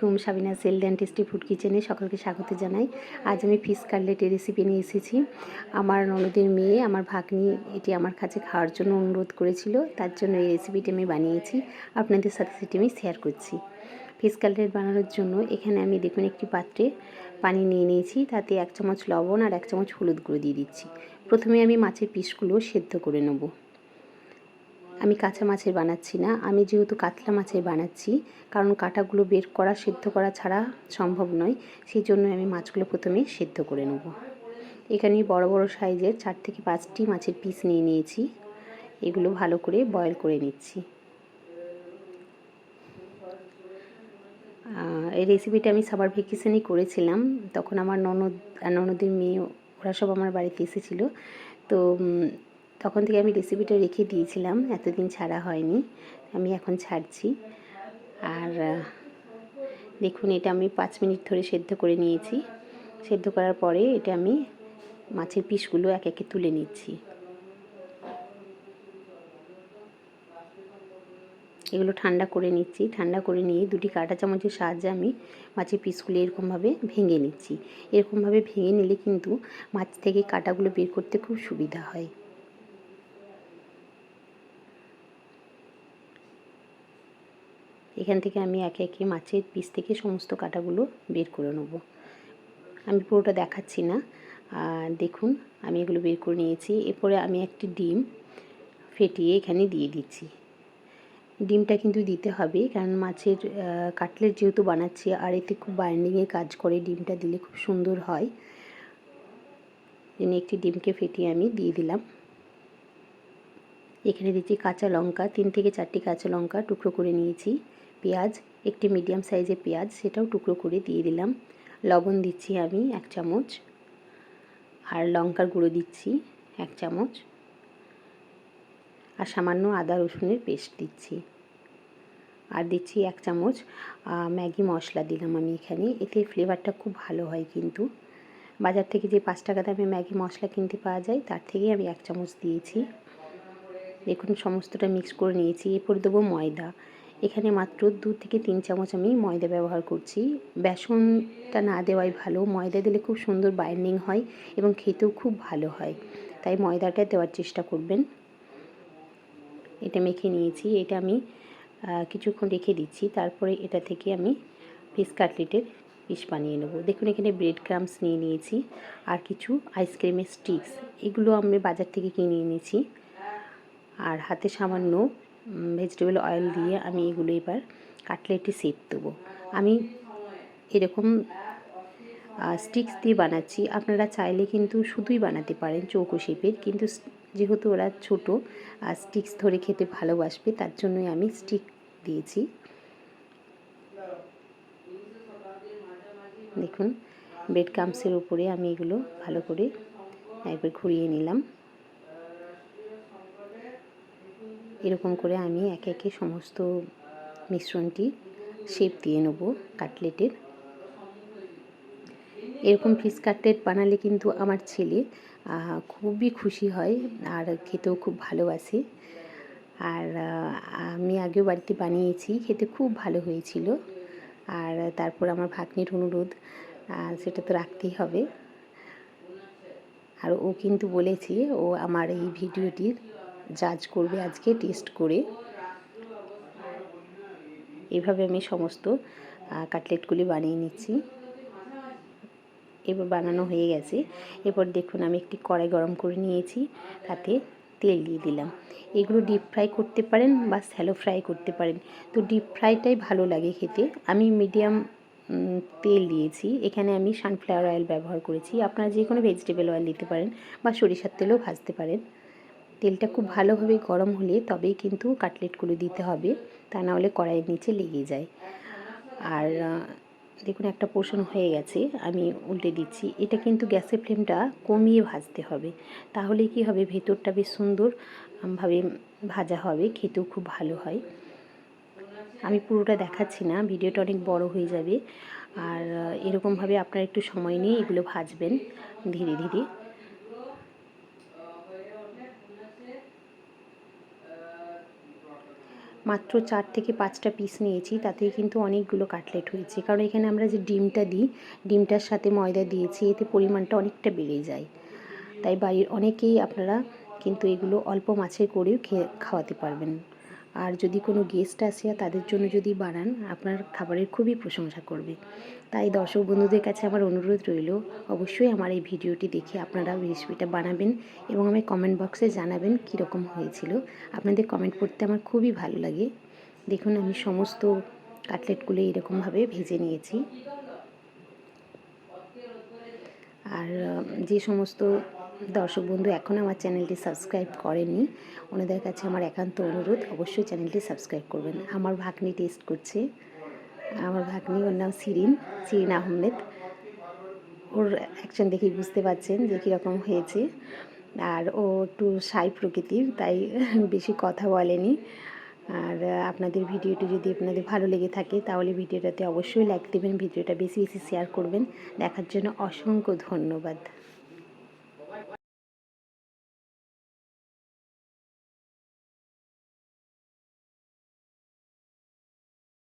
আলাইকুম, Sabina health and tasty food কিচেনে সকলকে স্বাগত জানাই। আজ আমি ফিশ কাটলেটের রেসিপি নিয়ে এসেছি। আমার ননদের মেয়ে, আমার ভাগ্নি এটি আমার কাছে খাওয়ার জন্য অনুরোধ করেছিল, তার জন্য এই রেসিপিটি আমি বানিয়েছি। আপনাদের সাথে সেটি আমি শেয়ার করছি। ফিশ কাটলেট বানানোর জন্য এখানে আমি দেখুন একটি পাত্রে পানি নিয়ে নিয়েছি, তাতে 1 চামচ লবণ আর 1 চামচ হলুদ গুঁড়ো দিয়ে দিচ্ছি। প্রথমে আমি মাছের পিসগুলো সেদ্ধ করে নেব। আমি কাঁচা মাছের বানাচ্ছি না, আমি যেহেতু কাতলা মাছের বানাচ্ছি, কারণ কাঁটাগুলো বের করা সেদ্ধ করা ছাড়া সম্ভব নয়, সেই জন্য আমি মাছগুলো প্রথমে সেদ্ধ করে নেব। এখানে বড় বড় সাইজের 4 থেকে 5টি মাছের পিস নিয়ে নিয়েছি, এগুলো ভালো করে বয়েল করে নিচ্ছি। এই রেসিপিটা আমি সামার ভ্যাকেশনেই করেছিলাম, তখন আমার ননদের মেয়ে ওরা সব আমার বাড়িতে এসেছিলো, তো তখন থেকে আমি রেসিপিটা রেখে দিয়েছিলাম, এতদিন ছাড়া হয়নি, আমি এখন ছাড়ছি। আর দেখুন এটা আমি 5 মিনিট ধরে সেদ্ধ করে নিয়েছি। সেদ্ধ করার পরে এটা আমি মাছের পিসগুলো এক একে তুলে নিচ্ছি। এগুলো ঠান্ডা করে নিচ্ছি। ঠান্ডা করে নিয়ে 2টি কাঁটা চামচের সাহায্যে আমি মাছের পিসগুলো এরকমভাবে ভেঙে নিচ্ছি। এরকমভাবে ভেঙে নিলে কিন্তু মাছ থেকে কাঁটাগুলো বের করতে খুব সুবিধা হয়। এখান থেকে আমি একে একে মাছের পিস থেকে সমস্ত কাঁটাগুলো বের করে নেব। আমি পুরোটা দেখাচ্ছি না, দেখুন আমি এগুলো বের করে নিয়েছি। এরপরে আমি একটি ডিম ফেটিয়ে এখানে দিয়ে দিচ্ছি। ডিমটা কিন্তু দিতে হবে, কারণ মাছের কাটলেট যেহেতু বানাচ্ছি, আর এতে খুব বাইন্ডিংয়ের কাজ করে, ডিমটা দিলে খুব সুন্দর হয়। এনে একটি ডিমকে ফেটিয়ে আমি দিয়ে দিলাম। এখানে দিচ্ছি কাঁচা লঙ্কা, 3 থেকে 4টি কাঁচা লঙ্কা টুকরো করে নিয়েছি। পেঁয়াজ, একটি মিডিয়াম সাইজের পেঁয়াজ, সেটাও টুকরো করে দিয়ে দিলাম। লবণ দিচ্ছি আমি 1 চামচ, আর লঙ্কার গুঁড়ো দিচ্ছি 1 চামচ, আর সামান্য আদা রসুনের পেস্ট দিচ্ছি। আর দিচ্ছি 1 চামচ ম্যাগি মশলা দিলাম আমি এখানে, এতে ফ্লেভারটা খুব ভালো হয়। কিন্তু বাজার থেকে যে 5 টাকা দামে ম্যাগি মশলা কিনতে পাওয়া যায়, তার থেকেই আমি 1 চামচ দিয়েছি। দেখুন সমস্তটা মিক্স করে নিয়েছি। এরপর দেবো ময়দা। এখানে মাত্র 2 থেকে 3 চামচ আমি ময়দা ব্যবহার করছি। বেসনটা না দেওয়াই ভালো, ময়দা দিলে খুব সুন্দর বাইন্ডিং হয় এবং খেতেও খুব ভালো হয়, তাই ময়দাটা দেওয়ার চেষ্টা করবেন। এটা মেখে নিয়েছি, এটা আমি কিছুক্ষণ রেখে দিচ্ছি। তারপরে এটা থেকে আমি ফিশ কাটলেটের পিস বানিয়ে নেব। দেখুন এখানে ব্রেড ক্রাম্বস নিয়ে নিয়েছি, আর কিছু আইসক্রিমের স্টিক্স, এগুলো আমি বাজার থেকে কিনে এনেছি। আর হাতে সামান্য ভেজিটেবল অয়েল দিয়ে আমি এগুলো এবার কাটলেটে শেপ দেবো। আমি এরকম স্টিক্স দিয়ে বানাচ্ছি, আপনারা চাইলে কিন্তু শুধুই বানাতে পারেন চৌকো শেপের, কিন্তু যেহেতু ওরা ছোটো আর স্টিক্স ধরে খেতে ভালোবাসবে, তার জন্যই আমি স্টিক দিয়েছি। দেখুন ব্রেড ক্রাম্বসের উপরে আমি এগুলো ভালো করে একবার ঘুরিয়ে নিলাম। এরকম করে আমি একে একে সমস্ত মিশ্রণটি শেপ দিয়ে নেব কাটলেটের। এরকম ফিশ কাটলেট বানালে কিন্তু আমার ছেলে খুবই খুশি হয়, আর খেতেও খুব ভালোবাসে। আর আমি আগেও বাড়িতে বানিয়েছি, খেতে খুব ভালো হয়েছিল। আর তারপর আমার ভাগ্নির অনুরোধ, সেটা তো রাখতেই হবে। আর ও কিন্তু বলেছে ও আমার এই ভিডিওটির জাজ করবে আজকে টেস্ট করে। এইভাবে আমি সমস্ত কাটলেটগুলি বানিয়ে নিচ্ছি। এবার বানানো হয়ে গেছে। এরপর দেখুন আমি একটি কড়াই গরম করে নিয়েছি, তাতে তেল দিয়ে দিলাম। এগুলো ডিপ ফ্রাই করতে পারেন বা শ্যালো ফ্রাই করতে পারেন, তো ডিপ ফ্রাইটাই ভালো লাগে খেতে। আমি মিডিয়াম তেল দিয়েছি, এখানে আমি সানফ্লাওয়ার অয়েল ব্যবহার করেছি। আপনারা যে কোনো ভেজিটেবল অয়েল দিতে পারেন বা সরিষার তেলেও ভাজতে পারেন। তেলটা খুব ভালোভাবে গরম হলে তবেই কিন্তু কাটলেটগুলো দিতে হবে, তা নাহলে কড়াইয়ের নিচে লেগে যায়। আর দেখুন একটা পোর্শন হয়ে গেছে, আমি উল্টে দিচ্ছি। এটা কিন্তু গ্যাসের ফ্লেমটা কমিয়ে ভাজতে হবে, তাহলে কি হবে, ভেতরটা বেশ সুন্দরভাবে ভাজা হবে, খেতেও খুব ভালো হয়। আমি পুরোটা দেখাচ্ছি না, ভিডিওটা অনেক বড় হয়ে যাবে। আর এরকমভাবে আপনারা একটু সময় নিয়ে এগুলো ভাজবেন ধীরে ধীরে। মাত্র 4 থেকে 5টা পিস নিয়েছি, তাতেই কিন্তু অনেকগুলো কাটলেট হয়েছে। কারণ এখানে আমরা যে ডিমটা দিই, ডিমটার সাথে ময়দা দিয়েছি, এতে পরিমাণটা অনেকটা বেড়ে যায়। তাই বাড়ির অনেকেই আপনারা কিন্তু এগুলো অল্প মাছের করেও খাওয়াতে পারবেন। আর যদি কোনো গেস্ট আসে তাদের জন্য যদি বানান, আপনার খাবারের খুবই প্রশংসা করবে। তাই দর্শক বন্ধুদের কাছে আমার অনুরোধ রইল, অবশ্যই আমার এই ভিডিওটি দেখে আপনারা রেসিপিটা বানাবেন এবং আমি কমেন্ট বক্সে জানাবেন কীরকম হয়েছিল। আপনাদের কমেন্ট পড়তে আমার খুবই ভালো লাগে। দেখুন আমি সমস্ত কাটলেটগুলো এরকমভাবে ভেজে নিয়েছি। আর যে সমস্ত দর্শক বন্ধু এখনও আমার চ্যানেলটি সাবস্ক্রাইব করেননি, ওনাদের কাছে আমার একান্ত অনুরোধ, অবশ্যই চ্যানেলটি সাবস্ক্রাইব করবেন। আমার ভাগ্নি টেস্ট করছে, আমার ভাগ্নি, ওর নাম শিরিন আহমেদ। ওর অ্যাকশন দেখেই বুঝতে পারছেন যে কীরকম হয়েছে। আর ও একটু শাই প্রকৃতির, তাই বেশি কথা বলেনি। আর আপনাদের ভিডিওটি যদি আপনাদের ভালো লেগে থাকে তাহলে ভিডিওটাতে অবশ্যই লাইক দেবেন, ভিডিওটা বেশি বেশি শেয়ার করবেন। দেখার জন্য অসংখ্য ধন্যবাদ।